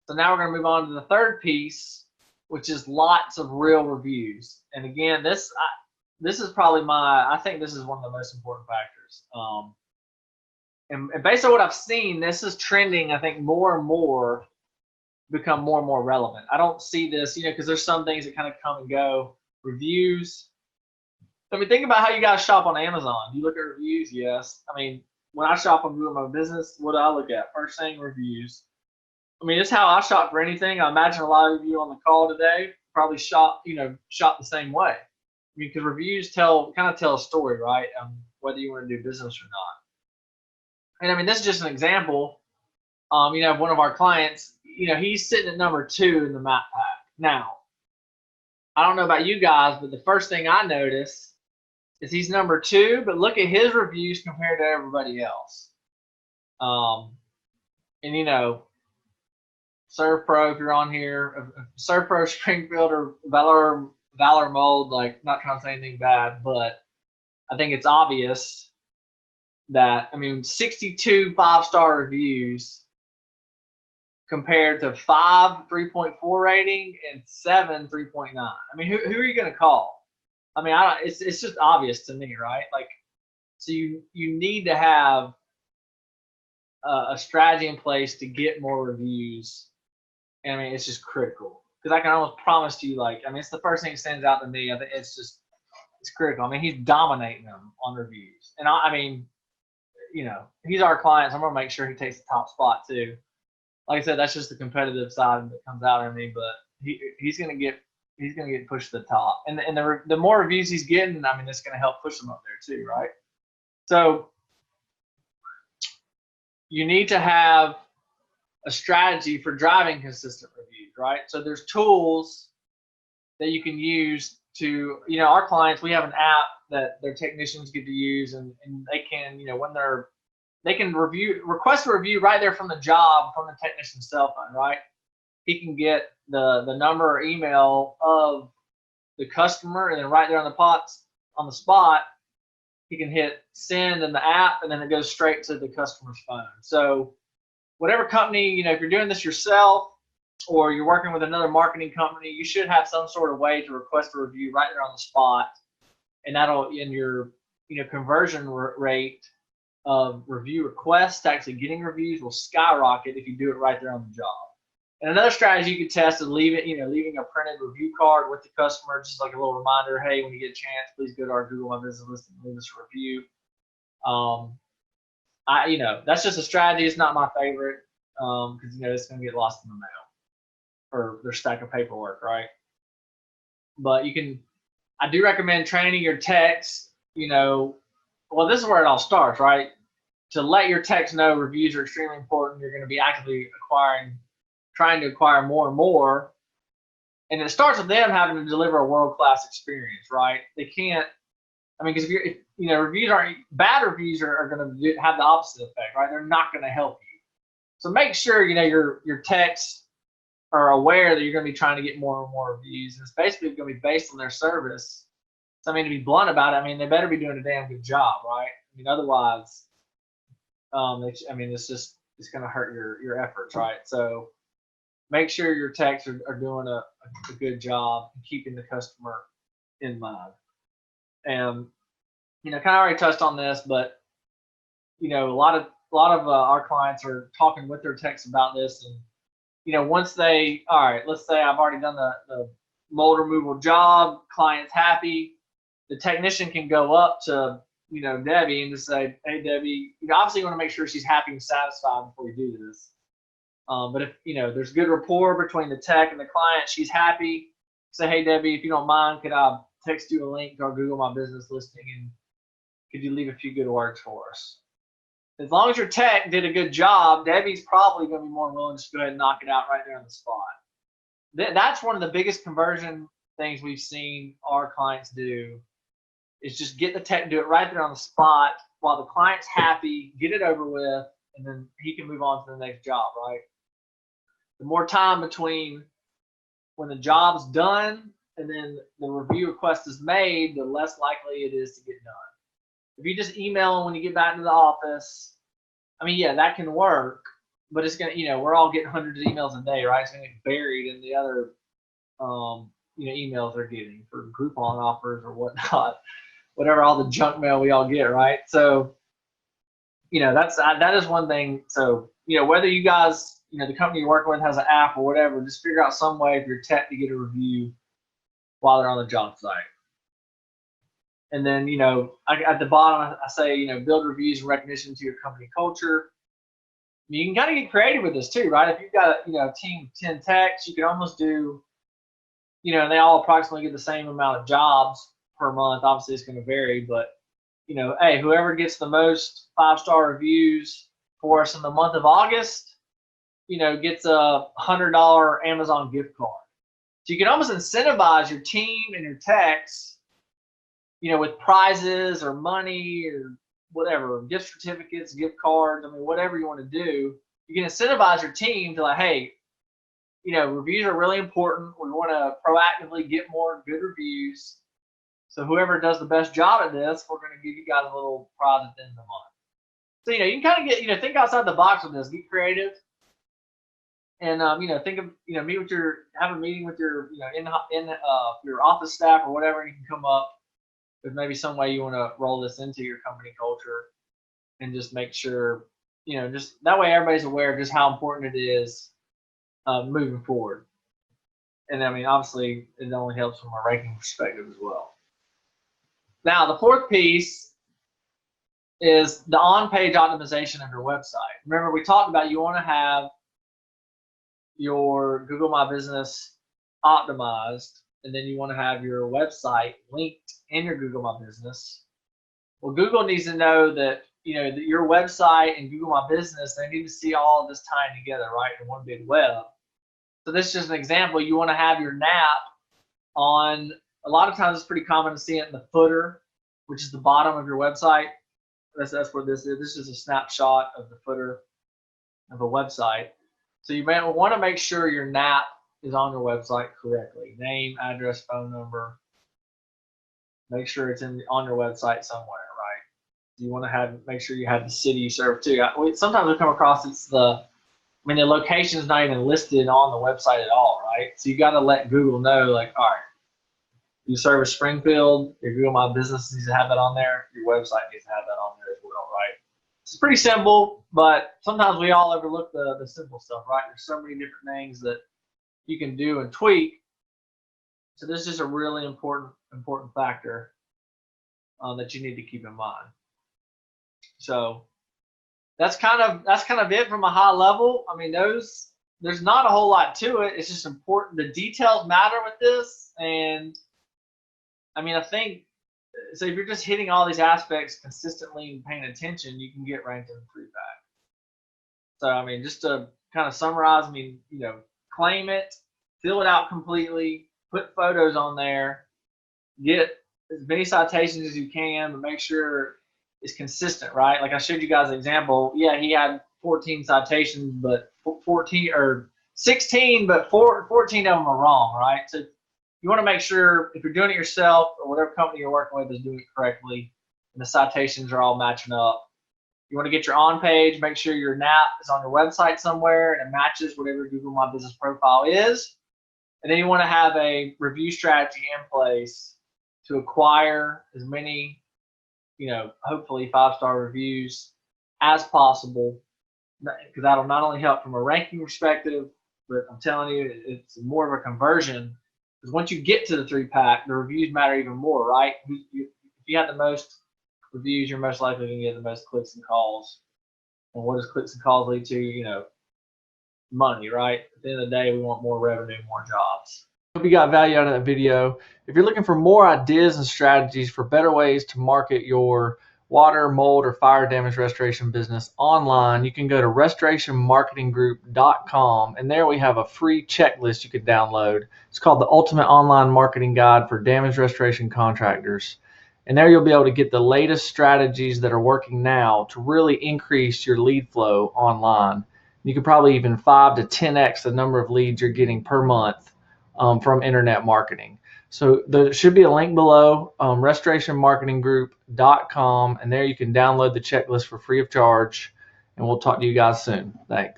So now we're going to move on to the third piece, which is lots of real reviews. And again, this is probably I think this is one of the most important factors. And based on what I've seen, this is trending, I think, more and more, become more and more relevant. I don't see this, because there's some things that kind of come and go. Reviews. I mean, think about how you guys shop on Amazon. You look at reviews, yes. I mean, when I shop on Google My Business, what do I look at? First thing, reviews. I mean, it's how I shop for anything. I imagine a lot of you on the call today probably shop the same way. I mean, because reviews kind of tell a story, right? Whether you want to do business or not. And I mean, this is just an example. One of our clients, he's sitting at number 2 in the map pack. Now, I don't know about you guys, but the first thing I notice is he's number 2, but look at his reviews compared to everybody else. ServPro, if you're on here, ServPro, Springfield, or Valor Mold, like, not trying to say anything bad, but I think it's obvious that, 62 5-star reviews compared to 5 3.4 rating and 7 3.9. I mean, who are you going to call? I mean, it's just obvious to me, right? Like, so you need to have a strategy in place to get more reviews. And I mean, it's just critical, because I can almost promise you, it's the first thing that stands out to me. I think it's critical. I mean, he's dominating them on reviews, and he's our client, so I'm gonna make sure he takes the top spot too. Like I said, that's just the competitive side that comes out in me, but he's gonna get pushed to the top, and the more reviews he's getting, I mean, it's gonna help push him up there too, right? So you need to have a strategy for driving consistent reviews, right? So there's tools that you can use to, our clients, we have an app that their technicians get to use, and they can, they can request a review right there from the job, from the technician's cell phone, right? He can get the number or email of the customer, and then right there on the spot, he can hit send in the app, and then it goes straight to the customer's phone. So whatever company, if you're doing this yourself or you're working with another marketing company, you should have some sort of way to request a review right there on the spot, and that'll, in your conversion rate of review requests to actually getting reviews will skyrocket if you do it right there on the job. And another strategy you could test is leaving a printed review card with the customer, just like a little reminder, hey, when you get a chance, please go to our Google My Business listing and leave us a review. That's just a strategy. It's not my favorite, because it's going to get lost in the mail or their stack of paperwork, right? But I do recommend training your techs. Well, this is where it all starts, right? To let your techs know reviews are extremely important. You're going to be actively trying to acquire more and more, and it starts with them having to deliver a world-class experience, right? They can't. Because if reviews bad reviews are going to have the opposite effect, right? They're not going to help you. So make sure your techs are aware that you're going to be trying to get more and more reviews, and it's basically going to be based on their service. So to be blunt about it, they better be doing a damn good job, right? Otherwise, it's going to hurt your efforts, right? So make sure your techs are doing a good job keeping the customer in mind. And kind of already touched on this, but a lot of our clients are talking with their techs about this, and once all right, let's say I've already done the mold removal job, client's happy, the technician can go up to Debbie and just say, hey Debbie, obviously you want to make sure she's happy and satisfied before you do this. But if there's good rapport between the tech and the client, she's happy, say, hey Debbie, if you don't mind, could I text you a link to our Google My Business listing, and could you leave a few good words for us? As long as your tech did a good job, Debbie's probably going to be more willing to just go ahead and knock it out right there on the spot. That's one of the biggest conversion things we've seen our clients do, is just get the tech to do it right there on the spot while the client's happy, get it over with, and then he can move on to the next job, right? The more time between when the job's done and then the review request is made, the less likely it is to get done. If you just email them when you get back to the office, yeah, that can work, but it's gonna, we're all getting hundreds of emails a day, right? It's gonna get buried in the other, emails they're getting for Groupon offers or whatnot, whatever, all the junk mail we all get, right? So, that is one thing. So, whether you guys, the company you're working with has an app or whatever, just figure out some way for your tech to get a review while they're on the job site. And then, at the bottom, I say, build reviews and recognition to your company culture. You can kind of get creative with this too, right? If you've got a team of 10 techs, you can almost do, they all approximately get the same amount of jobs per month. Obviously, it's going to vary, but hey, whoever gets the most 5-star reviews for us in the month of August, gets a $100 Amazon gift card. So you can almost incentivize your team and your techs, with prizes or money or whatever, gift certificates, gift cards. I mean, whatever you want to do, you can incentivize your team to, like, hey, reviews are really important. We want to proactively get more good reviews. So whoever does the best job at this, we're going to give you guys a little prize at the end of the month. So, you can kind of get, think outside the box with this, get creative. And, think of, have a meeting with your, in your office staff or whatever, and you can come up with maybe some way you want to roll this into your company culture and just make sure, just that way everybody's aware of just how important it is moving forward. And I mean, obviously, it only helps from a ranking perspective as well. Now, the fourth piece is the on-page optimization of your website. Remember, we talked about you want to have your Google My Business optimized, and then you want to have your website linked in your Google My Business. Well, Google needs to know that, that your website and Google My Business, they need to see all of this tying together, right, in one big web. So this is just an example. You want to have your NAP on, a lot of times it's pretty common to see it in the footer, which is the bottom of your website. That's where this is. This is a snapshot of the footer of a website. So you may want to make sure your NAP is on your website correctly. Name, address, phone number. Make sure it's on your website somewhere, right? You want to make sure you have the city you serve too. Sometimes we come across the location is not even listed on the website at all, right? So you got to let Google know, like, all right, you service Springfield, your Google My Business needs to have that on there. Your website needs to have that on there as well, right? It's pretty simple, but sometimes we all overlook the simple stuff, right? There's so many different things that you can do and tweak. So this is a really important factor that you need to keep in mind. So that's kind of it from a high level. I mean, there's not a whole lot to it. It's just important. The details matter with this, and I mean, I think so. If you're just hitting all these aspects consistently and paying attention, you can get ranked in the 3-pack. So I mean, just to kind of summarize, I mean, claim it, fill it out completely, put photos on there, get as many citations as you can, but make sure it's consistent, right? Like I showed you guys an example. Yeah, he had 14 citations, but 14 or 16, but 14 of them are wrong, right? So you want to make sure if you're doing it yourself or whatever company you're working with is doing it correctly and the citations are all matching up. You want to get your on-page, make sure your NAP is on your website somewhere and it matches whatever your Google My Business profile is. And then you want to have a review strategy in place to acquire as many, hopefully 5-star reviews as possible, because that'll not only help from a ranking perspective, but I'm telling you, it's more of a conversion. Because once you get to the 3-pack, the reviews matter even more, right? If you have the most reviews, you're most likely going to get the most clicks and calls. And what does clicks and calls lead to? Money, right? At the end of the day, we want more revenue, more jobs. Hope you got value out of that video. If you're looking for more ideas and strategies for better ways to market your water, mold, or fire damage restoration business online, you can go to restorationmarketinggroup.com, and there we have a free checklist you can download. It's called the Ultimate Online Marketing Guide for Damage Restoration Contractors. And there you'll be able to get the latest strategies that are working now to really increase your lead flow online. You could probably even 5 to 10x the number of leads you're getting per month from internet marketing. So there should be a link below, restorationmarketinggroup.com, and there you can download the checklist for free of charge, and we'll talk to you guys soon. Thanks.